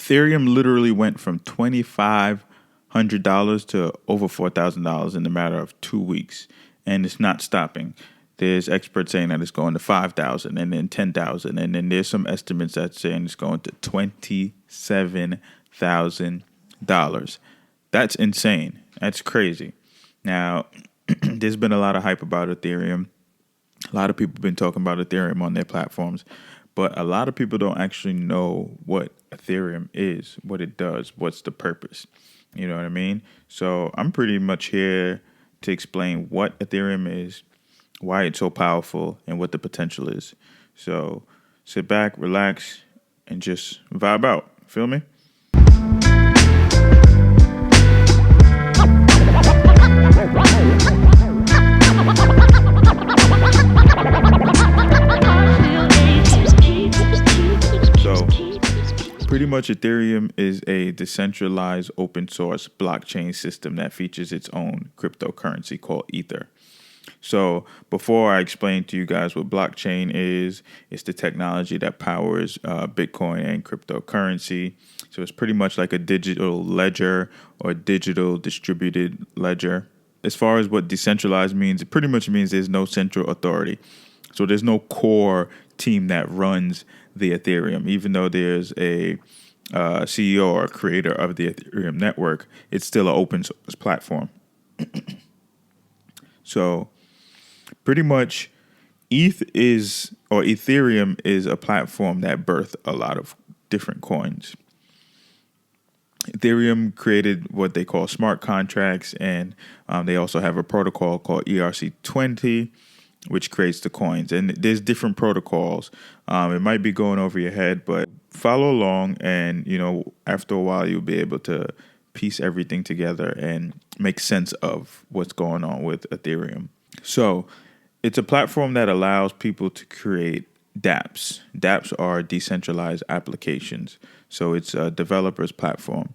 Ethereum literally went from $2,500 to over $4,000 in the matter of 2 weeks, and it's not stopping. There's experts saying that it's going to 5,000 and then 10,000, and then there's some estimates that saying it's going to $27,000. That's insane. That's crazy. Now, there's been a lot of hype about Ethereum. A lot of people have been talking about Ethereum on their platforms, but a lot of people don't actually know what Ethereum is, what it does, what's the purpose. You know what I mean? So I'm pretty much here to explain what Ethereum is, why it's so powerful, and what the potential is. So sit back, relax, and just vibe out. Feel me? Pretty much Ethereum is a decentralized open source blockchain system that features its own cryptocurrency called Ether. So before I explain to you guys what blockchain is, it's the technology that powers Bitcoin and cryptocurrency. So it's pretty much like a digital ledger or digital distributed ledger. As far as what decentralized means, it pretty much means there's no central authority. So there's no core team that runs the Ethereum. Even though there's a CEO or creator of the Ethereum network, it's still an open source platform. So pretty much Ethereum is a platform that birthed a lot of different coins. Ethereum created what they call smart contracts, and they also have a protocol called ERC20, which creates the coins. And there's different protocols. It might be going over your head, but follow along, and after a while you'll be able to piece everything together and make sense of what's going on with Ethereum. So it's a platform that allows people to create dApps. dApps are decentralized applications. So it's a developer's platform.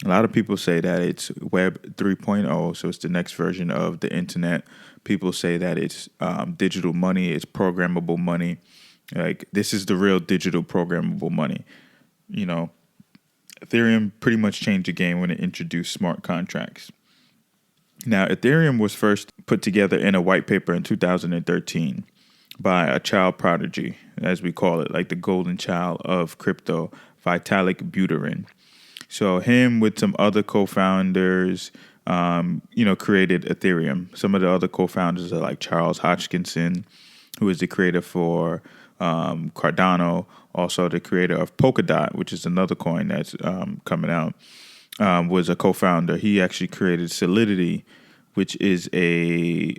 A lot of people say that it's Web 3.0, so it's the next version of the internet. People say that it's digital money, it's programmable money. Like, this is the real digital programmable money. Ethereum pretty much changed the game when it introduced smart contracts. Now, Ethereum was first put together in a white paper in 2013 by a child prodigy, as we call it, like the golden child of crypto, Vitalik Buterin. So him with some other co-founders, created Ethereum. Some of the other co-founders are like Charles Hoskinson, who is the creator for Cardano, also the creator of Polkadot, which is another coin that's coming out, was a co-founder. He actually created Solidity, which is a,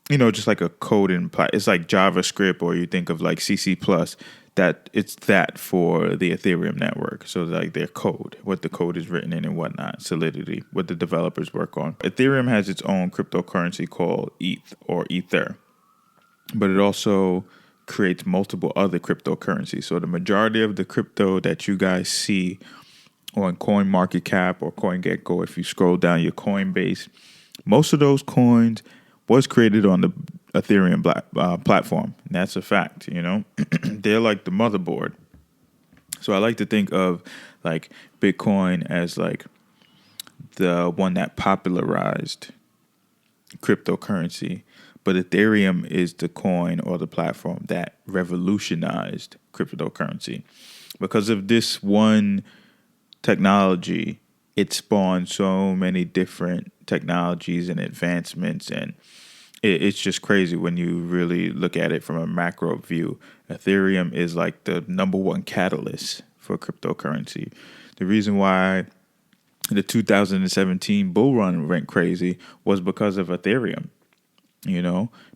just like a coding, it's like JavaScript, or you think of like CC+, that it's that for the Ethereum network. So like their code, what the code is written in and whatnot, Solidity, what the developers work on. Ethereum has its own cryptocurrency called ETH or Ether, but it also creates multiple other cryptocurrencies. So the majority of the crypto that you guys see on CoinMarketCap or CoinGecko, if you scroll down your Coinbase, most of those coins was created on the Ethereum platform. And that's a fact, They're like the motherboard. So I like to think of like Bitcoin as like the one that popularized cryptocurrency, but Ethereum is the coin or the platform that revolutionized cryptocurrency. Because of this one technology, it spawned so many different technologies and advancements, and it's just crazy when you really look at it from a macro view. Ethereum is like the number one catalyst for cryptocurrency. The reason why the 2017 bull run went crazy was because of Ethereum.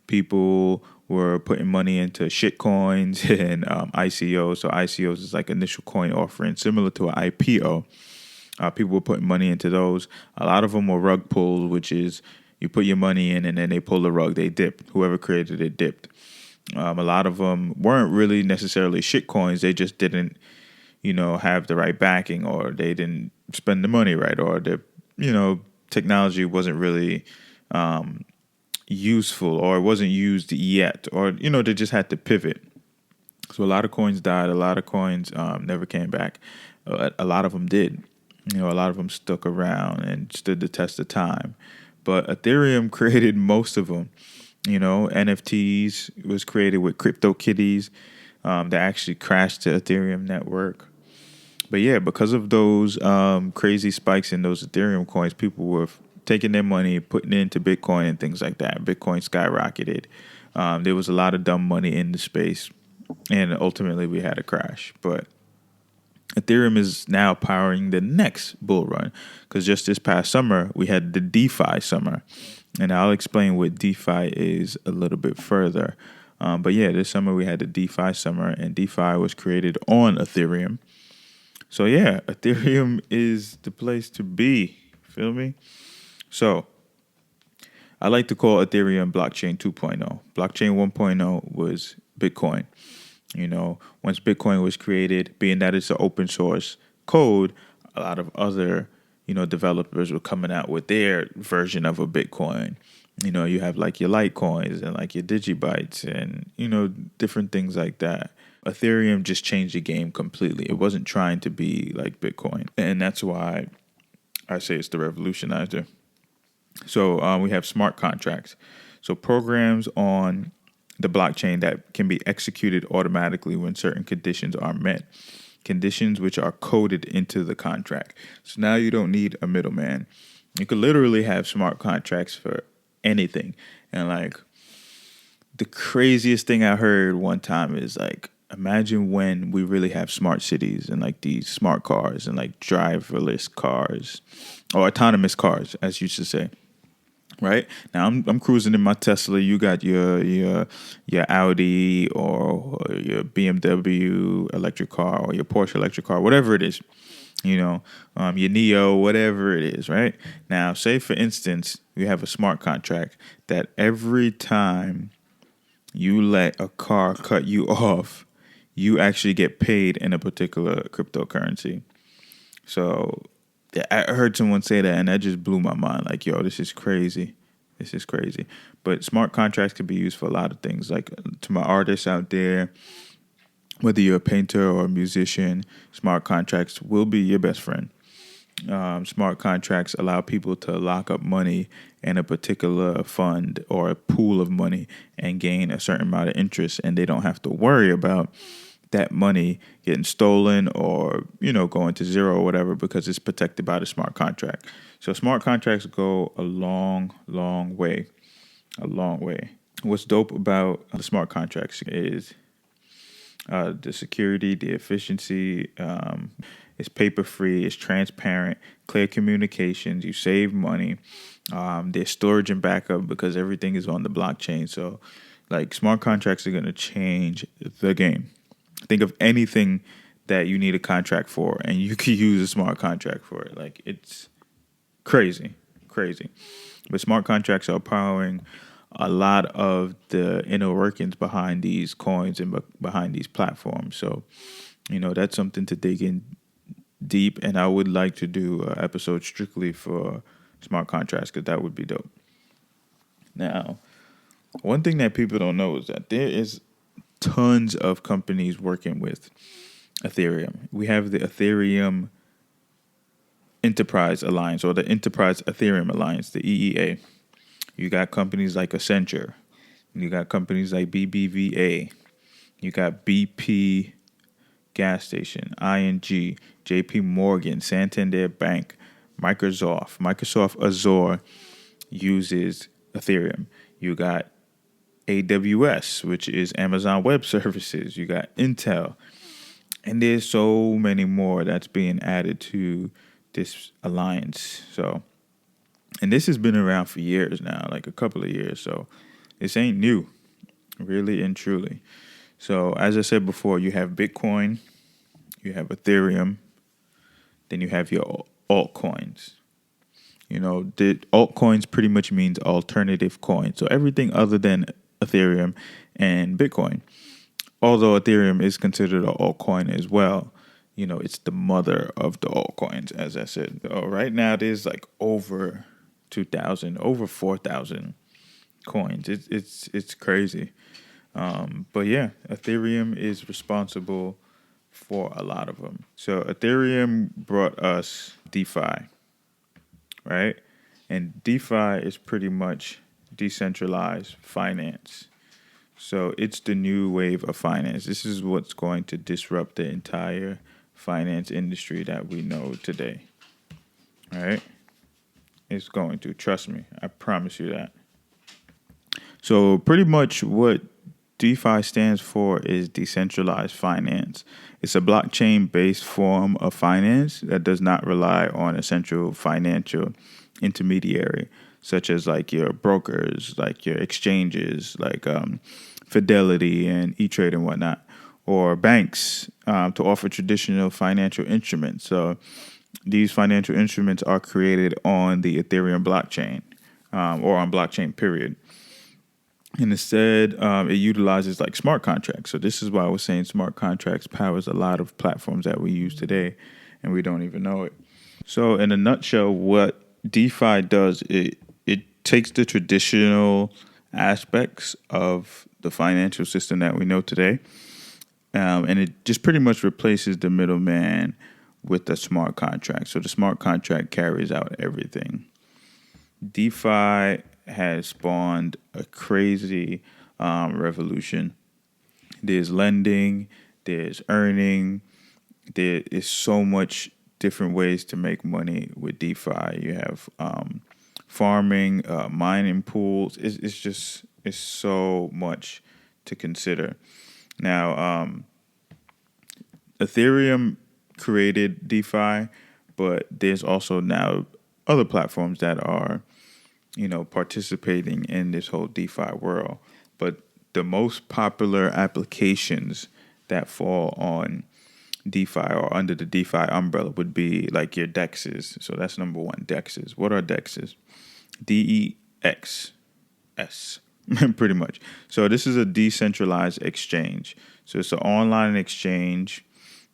People were putting money into shitcoins and ICOs. So ICOs is like initial coin offering, similar to an IPO. People were putting money into those. A lot of them were rug pulls, which is you put your money in and then they pull the rug. They dipped. Whoever created it dipped. A lot of them weren't really necessarily shit coins. They just didn't, have the right backing, or they didn't spend the money right, or the, technology wasn't really useful, or it wasn't used yet, or, they just had to pivot. So a lot of coins died. A lot of coins never came back. A lot of them did. A lot of them stuck around and stood the test of time. But Ethereum created most of them. NFTs was created with CryptoKitties that actually crashed the Ethereum network. But yeah, because of those crazy spikes in those Ethereum coins, people were taking their money, putting it into Bitcoin and things like that. Bitcoin skyrocketed. There was a lot of dumb money in the space, and ultimately we had a crash. But Ethereum is now powering the next bull run, because just this past summer we had the DeFi summer, and I'll explain what DeFi is a little bit further. But yeah, this summer we had the DeFi summer, and DeFi was created on Ethereum. So yeah, Ethereum is the place to be. Feel me? So I like to call Ethereum blockchain 2.0. Blockchain 1.0 was Bitcoin. Once Bitcoin was created, being that it's an open source code, a lot of other, developers were coming out with their version of a Bitcoin. You have like your Litecoins and like your Digibytes and, different things like that. Ethereum just changed the game completely. It wasn't trying to be like Bitcoin. And that's why I say it's the revolutionizer. So we have smart contracts. So programs on the blockchain that can be executed automatically when certain conditions are met. Conditions which are coded into the contract. So now you don't need a middleman. You could literally have smart contracts for anything. And like the craziest thing I heard one time is like, imagine when we really have smart cities and like these smart cars and like driverless cars or autonomous cars, as you should say. Right now, I'm cruising in my Tesla. You got your Audi or your BMW electric car or your Porsche electric car, whatever it is. Your Neo, whatever it is. Right now, say for instance, you have a smart contract that every time you let a car cut you off, you actually get paid in a particular cryptocurrency. So I heard someone say that, and that just blew my mind. Like, yo, this is crazy. This is crazy. But smart contracts can be used for a lot of things. Like, to my artists out there, whether you're a painter or a musician, smart contracts will be your best friend. Smart contracts allow people to lock up money in a particular fund or a pool of money and gain a certain amount of interest, and they don't have to worry about that money getting stolen or, going to zero or whatever, because it's protected by the smart contract. So smart contracts go a long, long way. A long way. What's dope about the smart contracts is the security, the efficiency. It's paper-free, it's transparent, clear communications, you save money. There's storage and backup because everything is on the blockchain. So, like, smart contracts are going to change the game. Think of anything that you need a contract for, and you can use a smart contract for it. Like, it's crazy. But smart contracts are powering a lot of the inner workings behind these coins and behind these platforms. So, that's something to dig in deep, and I would like to do an episode strictly for smart contracts, because that would be dope. Now, one thing that people don't know is that there is tons of companies working with Ethereum. We have the Ethereum Enterprise Alliance, or the Enterprise Ethereum Alliance, the EEA. You got companies like Accenture. You got companies like BBVA. You got BP Gas Station, ING, JP Morgan, Santander Bank, Microsoft. Microsoft Azure uses Ethereum. You got AWS, which is Amazon Web Services. You got Intel. And there's so many more that's being added to this alliance. So, and this has been around for years now, like a couple of years. So this ain't new, really and truly. So as I said before, you have Bitcoin, you have Ethereum, then you have your altcoins. The altcoins pretty much means alternative coins. So everything other than Ethereum and Bitcoin. Although Ethereum is considered an altcoin as well, it's the mother of the altcoins, as I said. So right now, there's like over 2,000, over 4,000 coins. It's crazy. But yeah, Ethereum is responsible for a lot of them. So Ethereum brought us DeFi, right? And DeFi is pretty much decentralized finance. So it's the new wave of finance. This is what's going to disrupt the entire finance industry that we know today. All right? It's going to. Trust me. I promise you that. So pretty much what DeFi stands for is decentralized finance. It's a blockchain-based form of finance that does not rely on a central financial intermediary, such as like your brokers, like your exchanges, like Fidelity and E-Trade and whatnot, or banks to offer traditional financial instruments. So these financial instruments are created on the Ethereum blockchain or on blockchain, period. And instead, it utilizes like smart contracts. So this is why I was saying smart contracts powers a lot of platforms that we use today, and we don't even know it. So in a nutshell, what DeFi does, it takes the traditional aspects of the financial system that we know today, and it just pretty much replaces the middleman with the smart contract. So the smart contract carries out everything. DeFi has spawned a crazy revolution. There's lending, there's earning, there is so much different ways to make money with DeFi. You have farming, mining pools. It's so much to consider. Now, Ethereum created DeFi, but there's also now other platforms that are participating in this whole DeFi world. But the most popular applications that fall on DeFi or under the DeFi umbrella would be like your DEXs. So that's number one, DEXs. What are DEXs? DEXs, pretty much. So this is a decentralized exchange. So it's an online exchange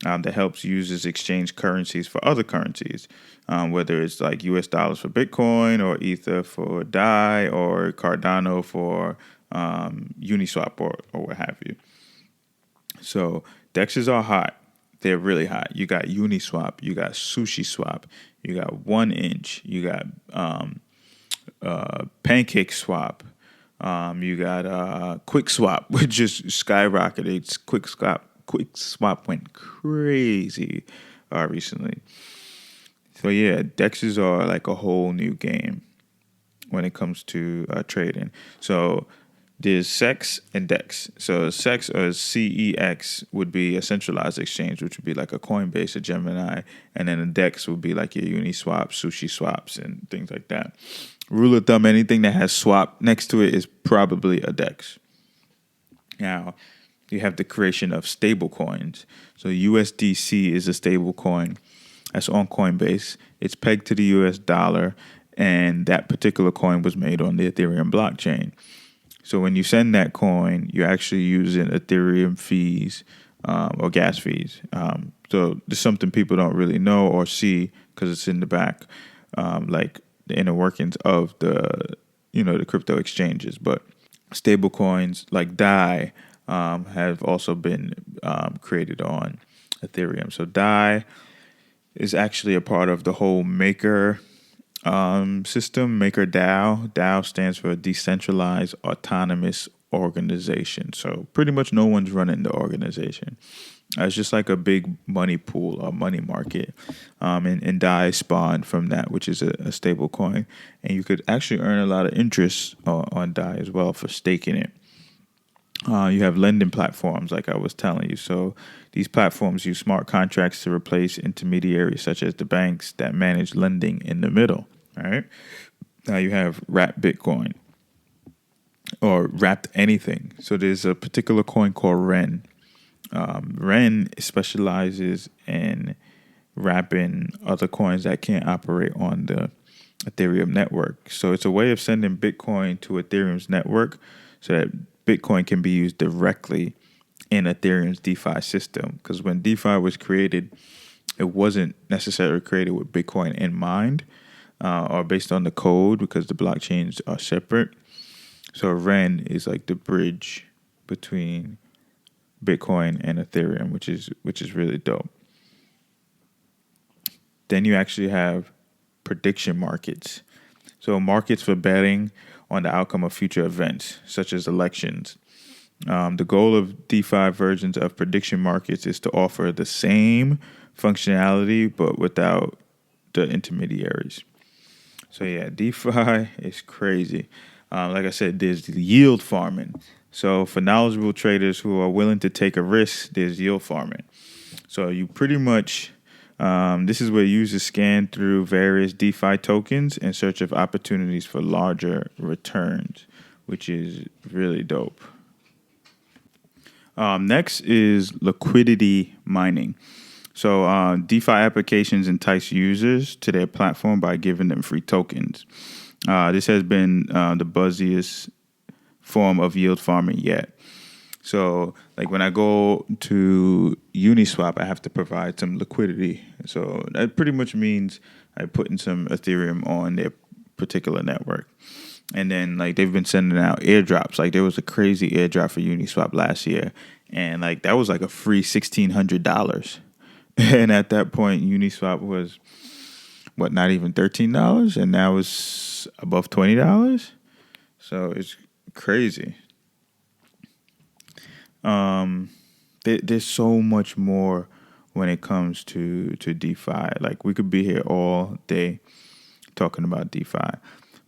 that helps users exchange currencies for other currencies, whether it's like US dollars for Bitcoin or Ether for DAI or Cardano for Uniswap or what have you. So DEXs are hot. They're really hot. You got Uniswap, you got SushiSwap, you got 1inch, you got Pancake Swap, you got QuickSwap, which just skyrocketed. QuickSwap went crazy recently. So yeah, DEXs are like a whole new game when it comes to trading. So there's SEX and DEX. So SEX or CEX would be a centralized exchange, which would be like a Coinbase, a Gemini, and then a DEX would be like your Uniswap, SushiSwaps, and things like that. Rule of thumb, anything that has swap next to it is probably a DEX. Now, you have the creation of stable coins. So USDC is a stable coin that's on Coinbase. It's pegged to the US dollar, and that particular coin was made on the Ethereum blockchain. So when you send that coin, you're actually using Ethereum fees or gas fees. So there's something people don't really know or see because it's in the back, like the inner workings of the crypto exchanges. But stable coins like DAI have also been created on Ethereum. So DAI is actually a part of the whole Maker system, Maker DAO. DAO stands for Decentralized Autonomous Organization. So pretty much no one's running the organization. It's just like a big money pool or money market. And DAI spawned from that, which is a stable coin. And you could actually earn a lot of interest on DAI as well for staking it. You have lending platforms, like I was telling you. So these platforms use smart contracts to replace intermediaries such as the banks that manage lending in the middle. All right. Now you have wrapped Bitcoin or wrapped anything. So there's a particular coin called REN. REN specializes in wrapping other coins that can't operate on the Ethereum network. So it's a way of sending Bitcoin to Ethereum's network so that Bitcoin can be used directly in Ethereum's DeFi system. Because when DeFi was created, it wasn't necessarily created with Bitcoin in mind or based on the code because the blockchains are separate. So REN is like the bridge between Bitcoin and Ethereum, which is really dope. Then you actually have prediction markets. So markets for betting on the outcome of future events, such as elections. The goal of DeFi versions of prediction markets is to offer the same functionality, but without the intermediaries. So yeah, DeFi is crazy. Like I said, there's yield farming. So for knowledgeable traders who are willing to take a risk, there's yield farming. So you pretty much, this is where users scan through various DeFi tokens in search of opportunities for larger returns, which is really dope. Next is liquidity mining. So DeFi applications entice users to their platform by giving them free tokens. This has been the buzziest form of yield farming yet. So like when I go to Uniswap, I have to provide some liquidity. So that pretty much means I put in some Ethereum on their particular network. And then like they've been sending out airdrops. Like there was a crazy airdrop for Uniswap last year. And like that was like a free $1,600. And at that point, Uniswap was not even $13, and now it's above $20. So it's crazy. There's so much more when it comes to DeFi. Like we could be here all day talking about DeFi,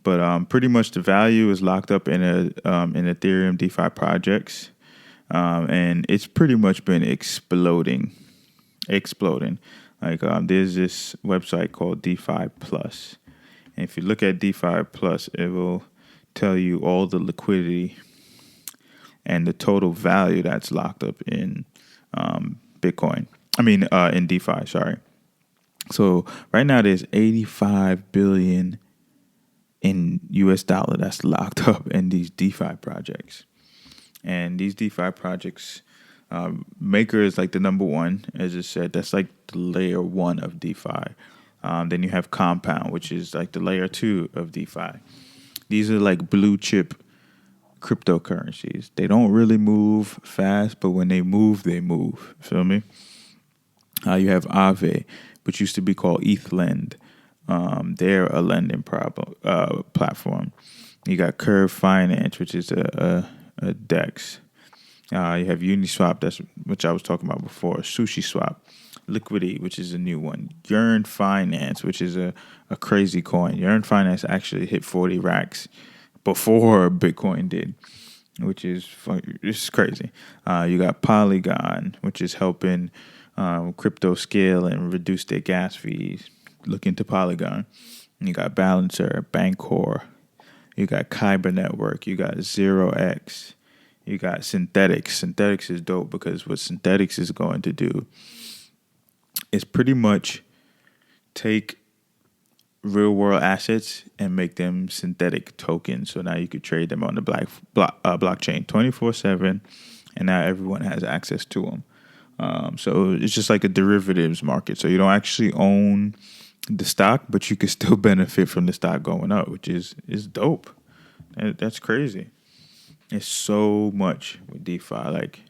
but pretty much the value is locked up in in Ethereum DeFi projects, and it's pretty much been exploding. Like there's this website called DeFi Plus, and if you look at DeFi Plus, it will tell you all the liquidity and the total value that's locked up in Bitcoin. In DeFi. Sorry. So right now there's 85 billion in US dollar that's locked up in these DeFi projects, and these DeFi projects. Maker is like the number one, as I said. That's like the layer one of DeFi. Then you have Compound, which is like the layer two of DeFi. These are like blue chip cryptocurrencies. They don't really move fast, but when they move, they move. Feel me? You have Aave, which used to be called ETHLend. They're a lending platform. You got Curve Finance, which is a DEX. You have Uniswap, which I was talking about before, SushiSwap, Liquidity, which is a new one, Yearn Finance, which is a crazy coin. Yearn Finance actually hit 40 racks before Bitcoin did, which is crazy. You got Polygon, which is helping crypto scale and reduce their gas fees. Look into Polygon. You got Balancer, Bancor. You got Kyber Network. You got 0x. You got Synthetics. Synthetics is dope because what Synthetics is going to do is pretty much take real world assets and make them synthetic tokens. So now you could trade them on the blockchain 24/7, and now everyone has access to them. So it's just like a derivatives market. So you don't actually own the stock, but you can still benefit from the stock going up, which is dope. That's crazy. It's so much with DeFi. Like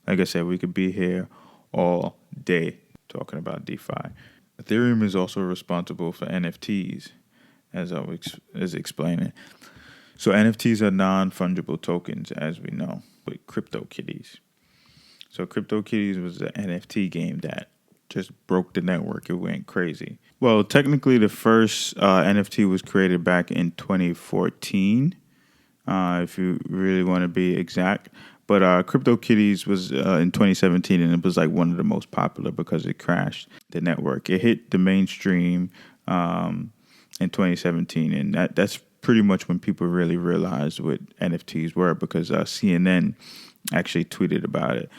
I said, we could be here all day talking about DeFi. Ethereum is also responsible for NFTs, as I was explaining. So NFTs are non-fungible tokens, as we know, with CryptoKitties. So CryptoKitties was an NFT game that just broke the network. It went crazy. Well, technically, the first NFT was created back in 2014. If you really want to be exact. But CryptoKitties was in 2017, and it was like one of the most popular because it crashed the network. It hit the mainstream in 2017, and that's pretty much when people really realized what NFTs were, because CNN actually tweeted about it.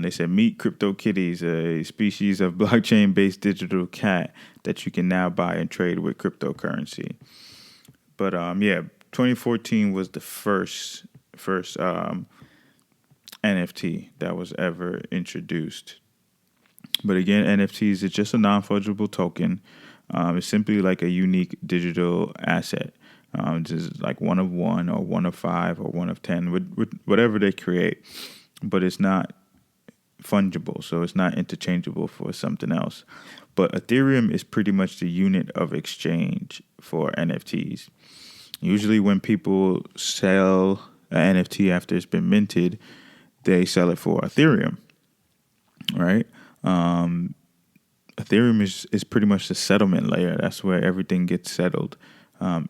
They said, "Meet CryptoKitties, a species of blockchain-based digital cat that you can now buy and trade with cryptocurrency." But 2014 was the first NFT that was ever introduced. But again, NFTs is just a non-fungible token. It's simply like a unique digital asset. Just like one of one or one of five or one of 10, with whatever they create. But it's not fungible, so it's not interchangeable for something else. But Ethereum is pretty much the unit of exchange for NFTs. Usually when people sell an NFT after it's been minted, they sell it for Ethereum, right? Ethereum is pretty much the settlement layer. That's where everything gets settled.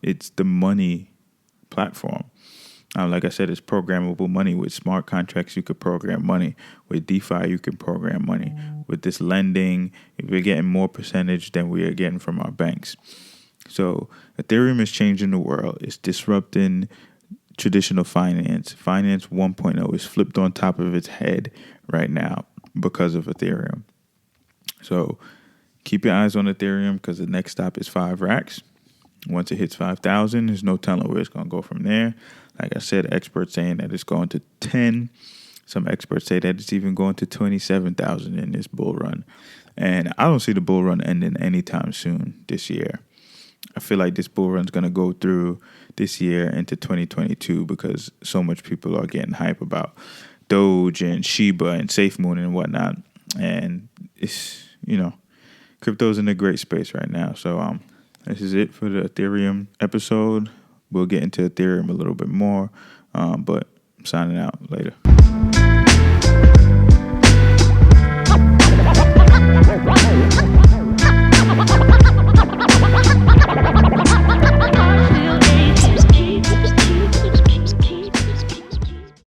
It's the money platform. Like I said, it's programmable money. With smart contracts, you could program money. With DeFi, you can program money. With this lending, we're getting more percentage than we are getting from our banks. So Ethereum is changing the world. It's disrupting traditional finance. Finance 1.0 is flipped on top of its head right now because of Ethereum. So keep your eyes on Ethereum, because the next stop is 5 racks. Once it hits 5,000, there's no telling where it's going to go from there. Like I said, experts saying that it's going to 10. Some experts say that it's even going to 27,000 in this bull run. And I don't see the bull run ending anytime soon this year. I feel like this bull run is going to go through this year into 2022, because so much people are getting hype about Doge and Shiba and SafeMoon and whatnot. And it's, crypto's in a great space right now. So this is it for the Ethereum episode. We'll get into Ethereum a little bit more, but I'm signing out later.